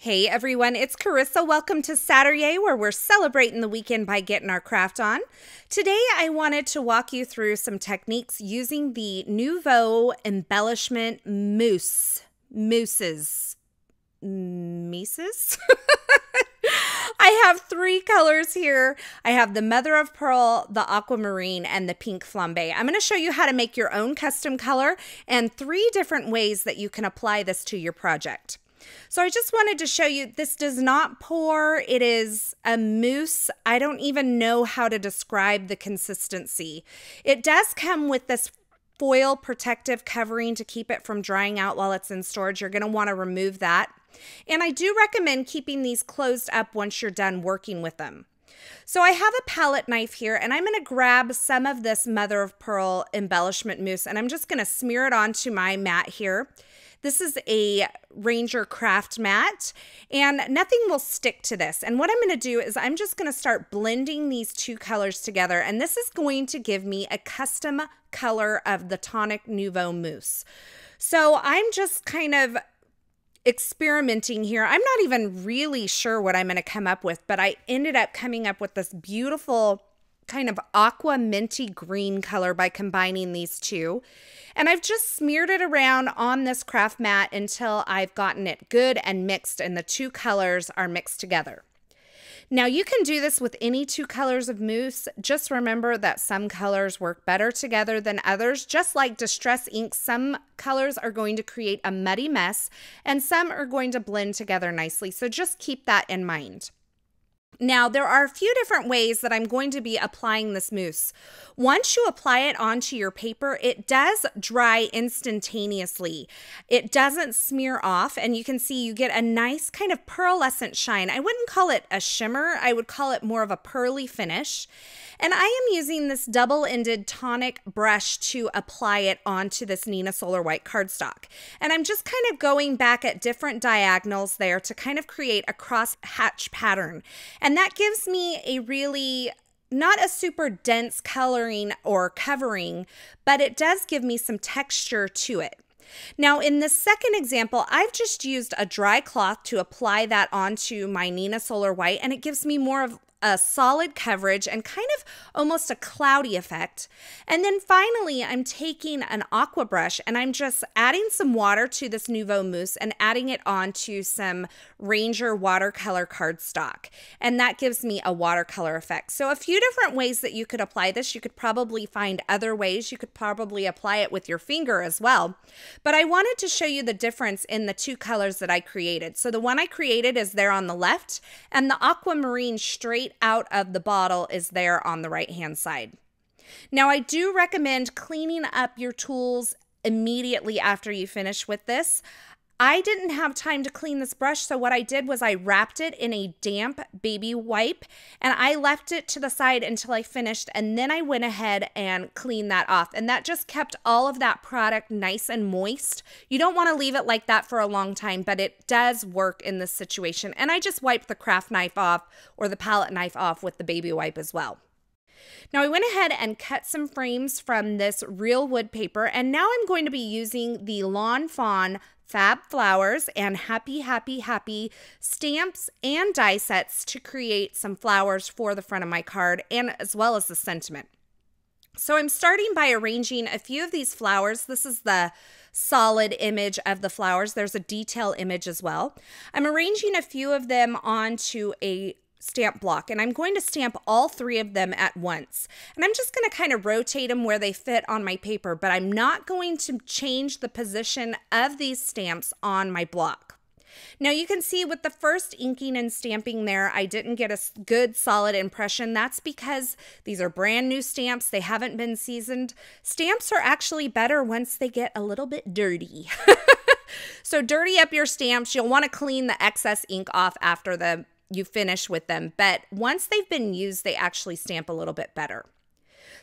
Hey everyone, it's Carissa. Welcome to Satur-YAY, where we're celebrating the weekend by getting our craft on. Today I wanted to walk you through some techniques using the Nuvo Embellishment Mousse. Mousses. I have three colors here. I have the Mother of Pearl, the Aquamarine, and the Pink Flambe. I'm going to show you how to make your own custom color and three different ways that you can apply this to your project. So I just wanted to show you, this does not pour. It is a mousse. I don't even know how to describe the consistency. It does come with this foil protective covering to keep it from drying out while it's in storage. You're going to want to remove that. And I do recommend keeping these closed up once you're done working with them. So I have a palette knife here, and I'm going to grab some of this Mother of Pearl embellishment mousse, and I'm just going to smear it onto my mat here. This is a Ranger craft mat, and nothing will stick to this. And what I'm going to do is I'm just going to start blending these two colors together, and this is going to give me a custom color of the Tonic Nuvo Mousse. So I'm just kind of experimenting here. I'm not even really sure what I'm going to come up with, but I ended up coming up with this beautiful kind of aqua minty green color by combining these two. And I've just smeared it around on this craft mat until I've gotten it good and mixed and the two colors are mixed together. Now you can do this with any two colors of mousse. Just remember that some colors work better together than others. Just like Distress ink, some colors are going to create a muddy mess and some are going to blend together nicely. So just keep that in mind. Now, there are a few different ways that I'm going to be applying this mousse. Once you apply it onto your paper, it does dry instantaneously. It doesn't smear off, and you can see you get a nice kind of pearlescent shine. I wouldn't call it a shimmer. I would call it more of a pearly finish. And I am using this double-ended Tonic brush to apply it onto this Neenah Solar White cardstock. And I'm just kind of going back at different diagonals there to kind of create a cross-hatch pattern. And that gives me a really, not a super dense coloring or covering, but it does give me some texture to it. Now in this second example, I've just used a dry cloth to apply that onto my Neenah Solar White, and it gives me more of a solid coverage and kind of almost a cloudy effect. And then finally, I'm taking an aqua brush and I'm just adding some water to this Nuvo Mousse and adding it onto some Ranger watercolor cardstock. And that gives me a watercolor effect. So a few different ways that you could apply this. You could probably find other ways. You could probably apply it with your finger as well. But I wanted to show you the difference in the two colors that I created. So the one I created is there on the left, and the aquamarine straight out of the bottle is there on the right hand side. Now I do recommend cleaning up your tools immediately after you finish with this. I didn't have time to clean this brush, so what I did was I wrapped it in a damp baby wipe and I left it to the side until I finished, and then I went ahead and cleaned that off, and that just kept all of that product nice and moist. You don't want to leave it like that for a long time, but it does work in this situation. And I just wiped the craft knife off, or the palette knife off, with the baby wipe as well. Now I went ahead and cut some frames from this real wood paper, and now I'm going to be using the Lawn Fawn Fab Flowers and Happy Happy Happy stamps and die sets to create some flowers for the front of my card, and as well as the sentiment. So I'm starting by arranging a few of these flowers. This is the solid image of the flowers. There's a detail image as well. I'm arranging a few of them onto a stamp block, and I'm going to stamp all three of them at once. And I'm just going to kind of rotate them where they fit on my paper, but I'm not going to change the position of these stamps on my block. Now you can see with the first inking and stamping there, I didn't get a good solid impression. That's because these are brand new stamps. They haven't been seasoned. Stamps are actually better once they get a little bit dirty. So dirty up your stamps. You'll want to clean the excess ink off after you finish with them, but once they've been used, they actually stamp a little bit better.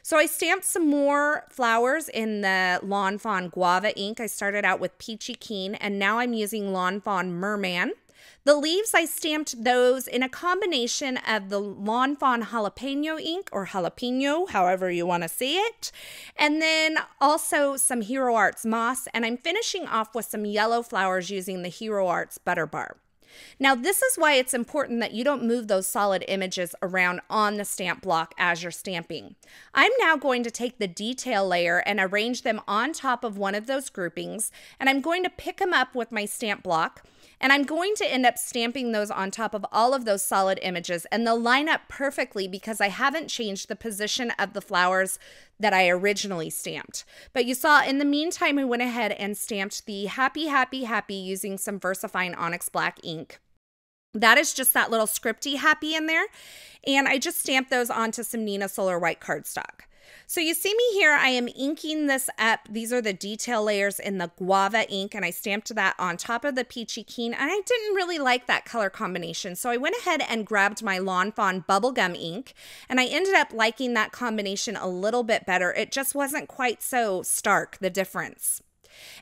So I stamped some more flowers in the Lawn Fawn Guava ink. I started out with Peachy Keen, and now I'm using Lawn Fawn Merman. The leaves, I stamped those in a combination of the Lawn Fawn Jalapeno ink, or jalapeno, however you want to say it, and then also some Hero Arts moss, and I'm finishing off with some yellow flowers using the Hero Arts Butter Bar. Now, this is why it's important that you don't move those solid images around on the stamp block as you're stamping. I'm now going to take the detail layer and arrange them on top of one of those groupings, and I'm going to pick them up with my stamp block, and I'm going to end up stamping those on top of all of those solid images, and they'll line up perfectly because I haven't changed the position of the flowers that I originally stamped. But you saw in the meantime, I went ahead and stamped the Happy, Happy, Happy using some VersaFine Onyx Black ink. That is just that little scripty happy in there. And I just stamped those onto some Neenah Solar White cardstock. So you see me here, I am inking this up. These are the detail layers in the guava ink, and I stamped that on top of the peachy keen, and I didn't really like that color combination. So I went ahead and grabbed my Lawn Fawn bubblegum ink, and I ended up liking that combination a little bit better. It just wasn't quite so stark, the difference.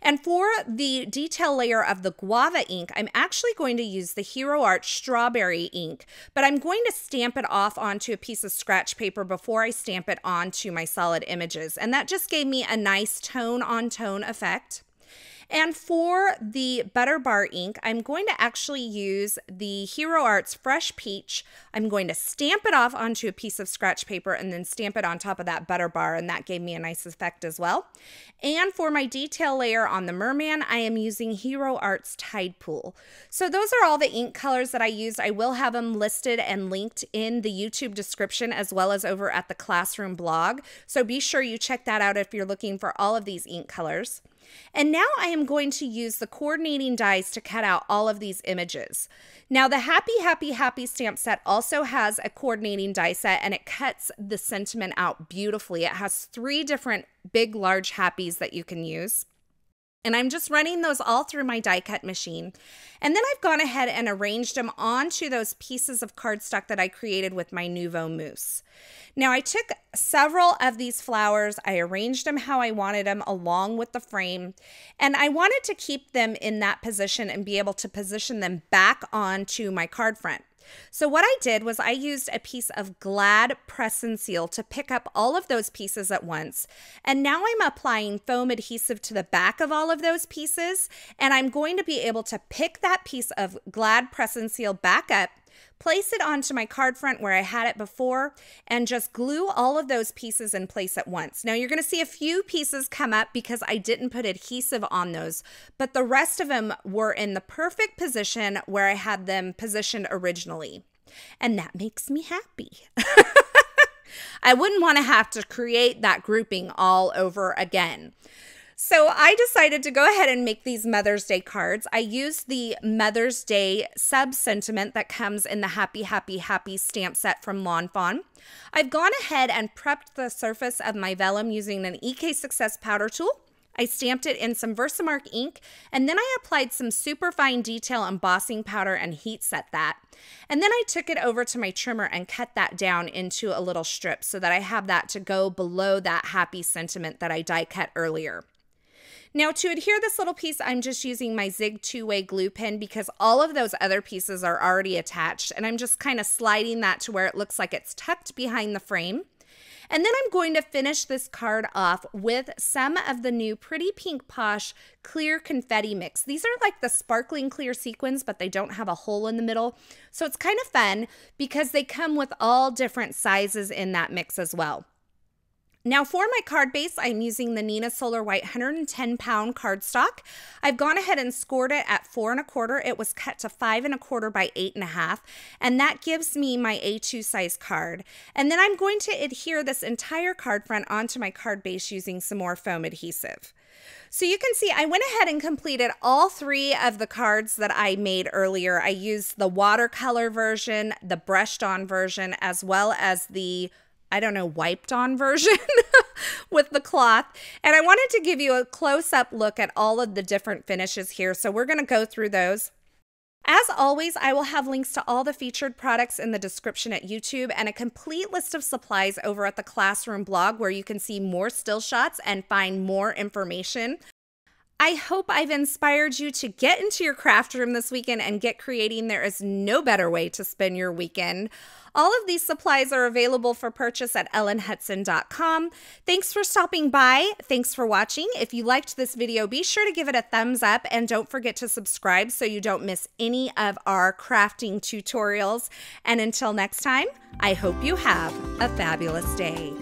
And for the detail layer of the guava ink, I'm actually going to use the Hero Art strawberry ink, but I'm going to stamp it off onto a piece of scratch paper before I stamp it onto my solid images. And that just gave me a nice tone-on-tone effect. And for the Butter Bar ink, I'm going to actually use the Hero Arts Fresh Peach. I'm going to stamp it off onto a piece of scratch paper and then stamp it on top of that Butter Bar, and that gave me a nice effect as well. And for my detail layer on the Merman, I am using Hero Arts Tide Pool. So those are all the ink colors that I used. I will have them listed and linked in the YouTube description as well as over at the Classroom blog. So be sure you check that out if you're looking for all of these ink colors. And now I am going to use the coordinating dies to cut out all of these images. Now the Happy, Happy, Happy stamp set also has a coordinating die set, and it cuts the sentiment out beautifully. It has 3 different big, large happies that you can use. And I'm just running those all through my die cut machine. And then I've gone ahead and arranged them onto those pieces of cardstock that I created with my Nuvo Mousse. Now I took several of these flowers, I arranged them how I wanted them along with the frame, and I wanted to keep them in that position and be able to position them back onto my card front. So what I did was I used a piece of Glad Press and Seal to pick up all of those pieces at once. And now I'm applying foam adhesive to the back of all of those pieces. And I'm going to be able to pick that piece of Glad Press and Seal back up, place it onto my card front where I had it before, and just glue all of those pieces in place at once. Now you're going to see a few pieces come up because I didn't put adhesive on those, but the rest of them were in the perfect position where I had them positioned originally. And that makes me happy. I wouldn't want to have to create that grouping all over again. So I decided to go ahead and make these Mother's Day cards. I used the Mother's Day sub-sentiment that comes in the Happy, Happy, Happy stamp set from Lawn Fawn. I've gone ahead and prepped the surface of my vellum using an EK Success powder tool. I stamped it in some Versamark ink, and then I applied some super fine detail embossing powder and heat set that. And then I took it over to my trimmer and cut that down into a little strip so that I have that to go below that happy sentiment that I die cut earlier. Now to adhere this little piece, I'm just using my Zig 2-way glue pen because all of those other pieces are already attached, and I'm just kind of sliding that to where it looks like it's tucked behind the frame. And then I'm going to finish this card off with some of the new Pretty Pink Posh clear confetti mix. These are like the sparkling clear sequins, but they don't have a hole in the middle. So it's kind of fun because they come with all different sizes in that mix as well. Now for my card base, I'm using the Neenah Solar White 110-pound cardstock. I've gone ahead and scored it at 4 1/4. It was cut to 5 1/4 by 8 1/2, and that gives me my A2 size card. And then I'm going to adhere this entire card front onto my card base using some more foam adhesive. So you can see I went ahead and completed all 3 of the cards that I made earlier. I used the watercolor version, the brushed on version, as well as the wiped on version with the cloth. And I wanted to give you a close-up look at all of the different finishes here. So we're going to go through those. As always, I will have links to all the featured products in the description at YouTube and a complete list of supplies over at the Classroom blog where you can see more still shots and find more information. I hope I've inspired you to get into your craft room this weekend and get creating. There is no better way to spend your weekend. All of these supplies are available for purchase at ellenhutson.com. Thanks for stopping by. Thanks for watching. If you liked this video, be sure to give it a thumbs up and don't forget to subscribe so you don't miss any of our crafting tutorials. And until next time, I hope you have a fabulous day.